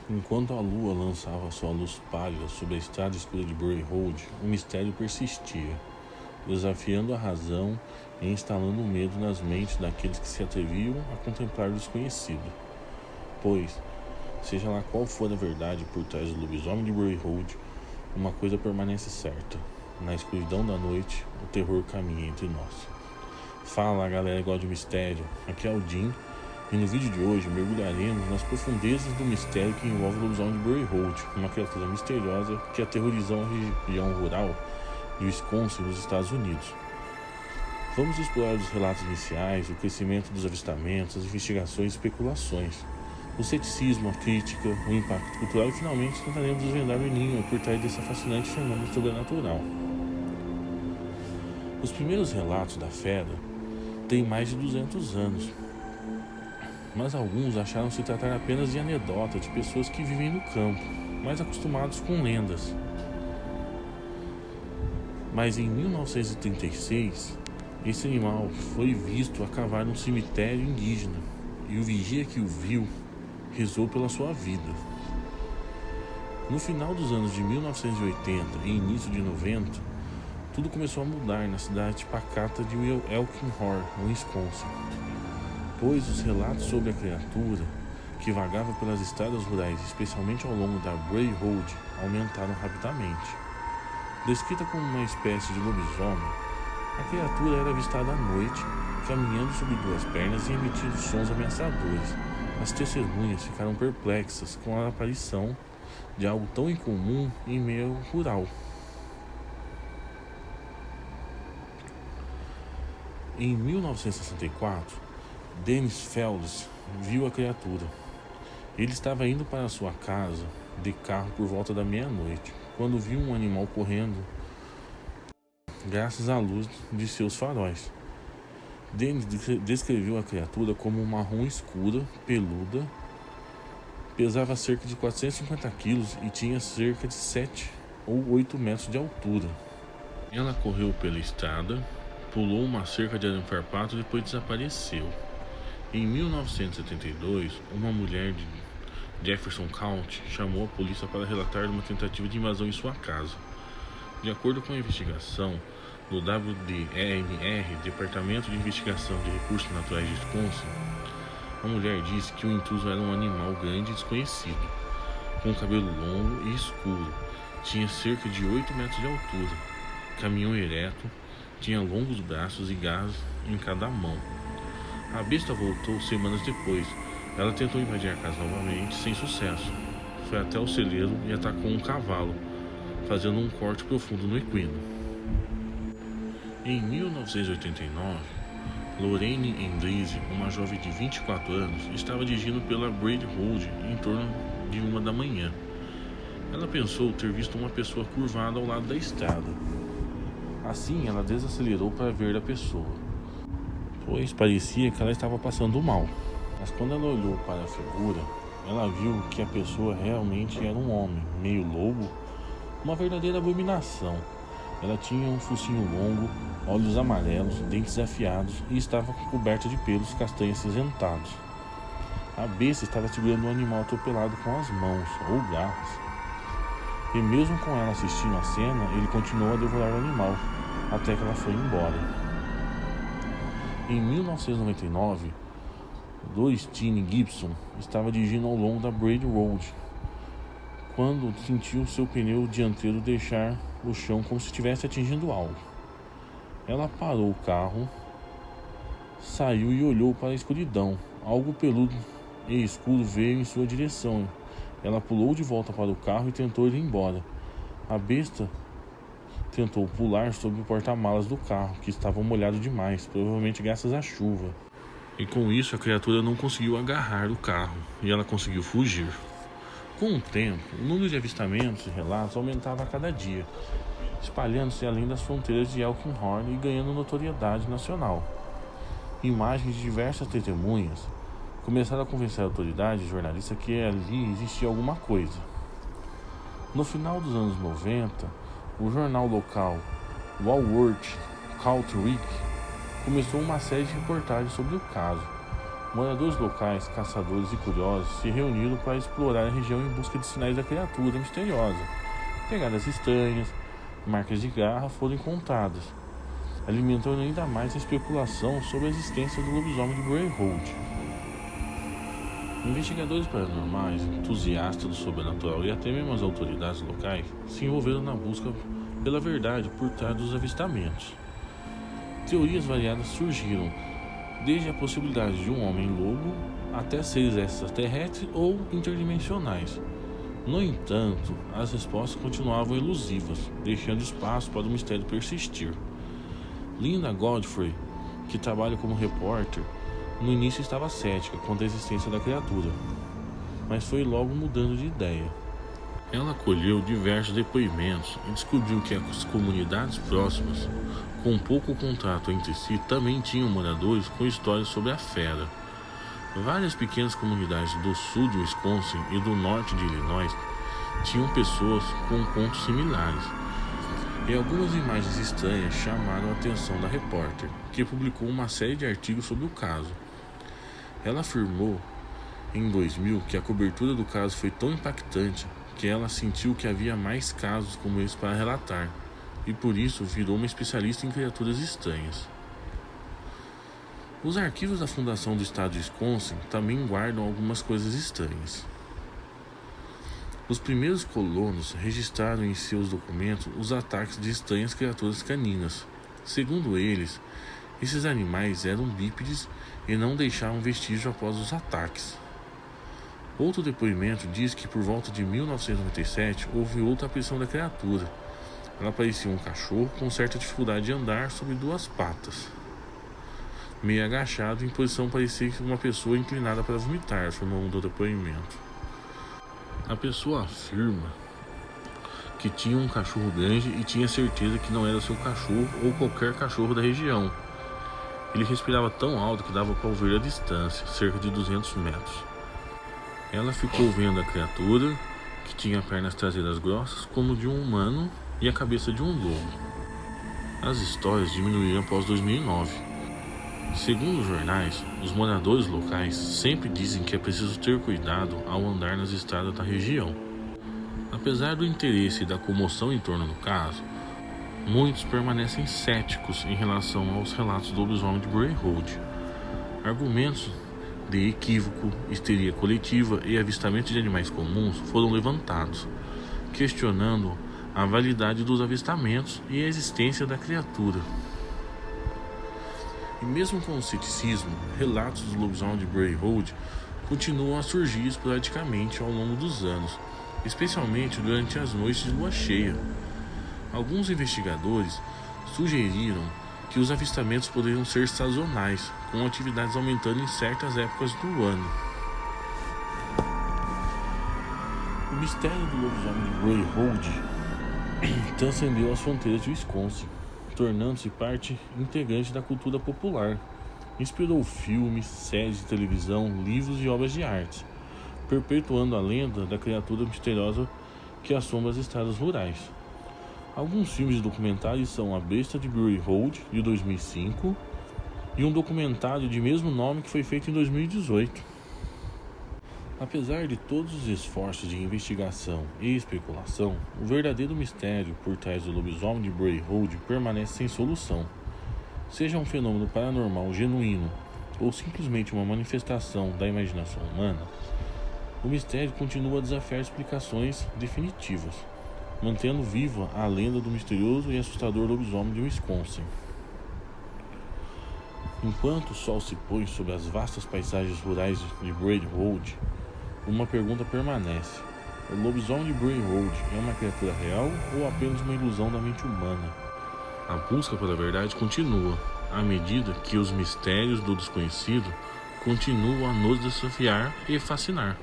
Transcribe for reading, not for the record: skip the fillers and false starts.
Enquanto a lua lançava sua luz pálida sobre a estrada escura de Bury Road, o mistério persistia, desafiando a razão e instalando o medo nas mentes daqueles que se atreviam a contemplar o desconhecido. Pois, seja lá qual for a verdade por trás do lobisomem de Bury Road, uma coisa permanece certa: na escuridão da noite, o terror caminha entre nós. Fala, galera, gosta de mistério. Aqui é o Jim. E no vídeo de hoje mergulharemos nas profundezas do mistério que envolve o lobisomem de Bury Road, uma criatura misteriosa que aterrorizou a região rural de Wisconsin, nos Estados Unidos. Vamos explorar os relatos iniciais, o crescimento dos avistamentos, as investigações e especulações, o ceticismo, a crítica, o impacto cultural e finalmente tentaremos desvendar o enigma por trás desse fascinante fenômeno sobrenatural. Os primeiros relatos da fera têm mais de 200 anos, mas alguns acharam se tratar apenas de anedota de pessoas que vivem no campo, mais acostumados com lendas. Mas em 1936, esse animal foi visto a cavar num cemitério indígena, e o vigia que o viu rezou pela sua vida. No final dos anos de 1980 e início de 90, tudo começou a mudar na cidade pacata de Elkhorn, no Wisconsin, pois os relatos sobre a criatura que vagava pelas estradas rurais, especialmente ao longo da Bury Road, aumentaram rapidamente. Descrita como uma espécie de lobisomem, a criatura era avistada à noite, caminhando sobre duas pernas e emitindo sons ameaçadores. As testemunhas ficaram perplexas com a aparição de algo tão incomum em meio rural. Em 1964, Dennis Feldes viu a criatura. Ele estava indo para sua casa de carro por volta da meia-noite, quando viu um animal correndo graças à luz de seus faróis. Dennis descreveu a criatura como marrom escura, peluda, pesava cerca de 450 quilos e tinha cerca de 7 ou 8 metros de altura. Ela correu pela estrada, pulou uma cerca de arame farpado e depois desapareceu. Em 1972, uma mulher de Jefferson County chamou a polícia para relatar uma tentativa de invasão em sua casa. De acordo com a investigação do WDEMR, Departamento de Investigação de Recursos Naturais de Wisconsin, a mulher disse que o intruso era um animal grande e desconhecido, com cabelo longo e escuro, tinha cerca de 8 metros de altura, caminhão ereto, tinha longos braços e garras em cada mão. A besta voltou semanas depois. Ela tentou invadir a casa novamente, sem sucesso. Foi até o celeiro e atacou um cavalo, fazendo um corte profundo no equino. Em 1989, Lorraine Endrizi, uma jovem de 24 anos, estava dirigindo pela Bury Road em torno de 1 da manhã. Ela pensou ter visto uma pessoa curvada ao lado da estrada. Assim, ela desacelerou para ver a pessoa, pois parecia que ela estava passando mal. Mas quando ela olhou para a figura, ela viu que a pessoa realmente era um homem, meio lobo, uma verdadeira abominação. Ela tinha um focinho longo, olhos amarelos, dentes afiados e estava coberta de pelos castanhos acinzentados. A besta estava segurando um animal atropelado com as mãos ou garras. E mesmo com ela assistindo a cena, ele continuou a devorar o animal, até que ela foi embora. Em 1999, Dorothy Gibson estava dirigindo ao longo da Bury Road quando sentiu seu pneu dianteiro deixar o chão como se estivesse atingindo algo. Ela parou o carro, saiu e olhou para a escuridão. Algo peludo e escuro veio em sua direção. Ela pulou de volta para o carro e tentou ir embora. A besta tentou pular sobre o porta-malas do carro, que estava molhado demais, provavelmente graças à chuva. E com isso a criatura não conseguiu agarrar o carro, e ela conseguiu fugir. Com o tempo, o número de avistamentos e relatos aumentava a cada dia, espalhando-se além das fronteiras de Elkhorn e ganhando notoriedade nacional. Imagens de diversas testemunhas começaram a convencer a autoridade e jornalistas que ali existia alguma coisa. No final dos anos 90, o jornal local Walworth County Week começou uma série de reportagens sobre o caso. Moradores locais, caçadores e curiosos se reuniram para explorar a região em busca de sinais da criatura misteriosa. Pegadas estranhas, marcas de garra foram encontradas, alimentando ainda mais a especulação sobre a existência do lobisomem de Greyhound. Investigadores paranormais, entusiastas do sobrenatural e até mesmo as autoridades locais se envolveram na busca pela verdade por trás dos avistamentos. Teorias variadas surgiram, desde a possibilidade de um homem-lobo até seres extraterrestres ou interdimensionais. No entanto, as respostas continuavam elusivas, deixando espaço para o mistério persistir. Linda Godfrey, que trabalha como repórter, no início estava cética quanto à existência da criatura, mas foi logo mudando de ideia. Ela colheu diversos depoimentos e descobriu que as comunidades próximas, com pouco contato entre si, também tinham moradores com histórias sobre a fera. Várias pequenas comunidades do sul de Wisconsin e do norte de Illinois tinham pessoas com contos similares, e algumas imagens estranhas chamaram a atenção da repórter, que publicou uma série de artigos sobre o caso. Ela afirmou em 2000 que a cobertura do caso foi tão impactante que ela sentiu que havia mais casos como esse para relatar, e por isso virou uma especialista em criaturas estranhas. Os arquivos da Fundação do Estado de Wisconsin também guardam algumas coisas estranhas. Os primeiros colonos registraram em seus documentos os ataques de estranhas criaturas caninas. Segundo eles, esses animais eram bípedes e não deixavam vestígio após os ataques. Outro depoimento diz que por volta de 1997 houve outra aparição da criatura. Ela parecia um cachorro com certa dificuldade de andar sobre duas patas, meio agachado, em posição parecia uma pessoa inclinada para vomitar, afirmou um do depoimento. A pessoa afirma que tinha um cachorro grande e tinha certeza que não era seu cachorro ou qualquer cachorro da região. Ele respirava tão alto que dava para ouvir a distância, cerca de 200 metros. Ela ficou vendo a criatura, que tinha pernas traseiras grossas como de um humano e a cabeça de um lobo. As histórias diminuíram após 2009. Segundo os jornais, os moradores locais sempre dizem que é preciso ter cuidado ao andar nas estradas da região. Apesar do interesse e da comoção em torno do caso, muitos permanecem céticos em relação aos relatos do lobisomem de Greyhound. Argumentos de equívoco, histeria coletiva e avistamento de animais comuns foram levantados, questionando a validade dos avistamentos e a existência da criatura. E mesmo com o ceticismo, relatos do lobisomem de Greyhound continuam a surgir esporadicamente ao longo dos anos, especialmente durante as noites de lua cheia. Alguns investigadores sugeriram que os avistamentos poderiam ser sazonais, com atividades aumentando em certas épocas do ano. O mistério do lobisomem de Greyhound transcendeu as fronteiras de Wisconsin, tornando-se parte integrante da cultura popular. Inspirou filmes, séries de televisão, livros e obras de arte, perpetuando a lenda da criatura misteriosa que assombra as estradas rurais. Alguns filmes de documentários são A Besta de Greyhound, de 2005, e um documentário de mesmo nome que foi feito em 2018. Apesar de todos os esforços de investigação e especulação, o verdadeiro mistério por trás do lobisomem de Greyhound permanece sem solução. Seja um fenômeno paranormal genuíno ou simplesmente uma manifestação da imaginação humana, o mistério continua a desafiar explicações definitivas, mantendo viva a lenda do misterioso e assustador lobisomem de Wisconsin. Enquanto o sol se põe sobre as vastas paisagens rurais de Greyhound, uma pergunta permanece: o lobisomem de Greyhound é uma criatura real ou apenas uma ilusão da mente humana? A busca pela verdade continua, à medida que os mistérios do desconhecido continuam a nos desafiar e fascinar.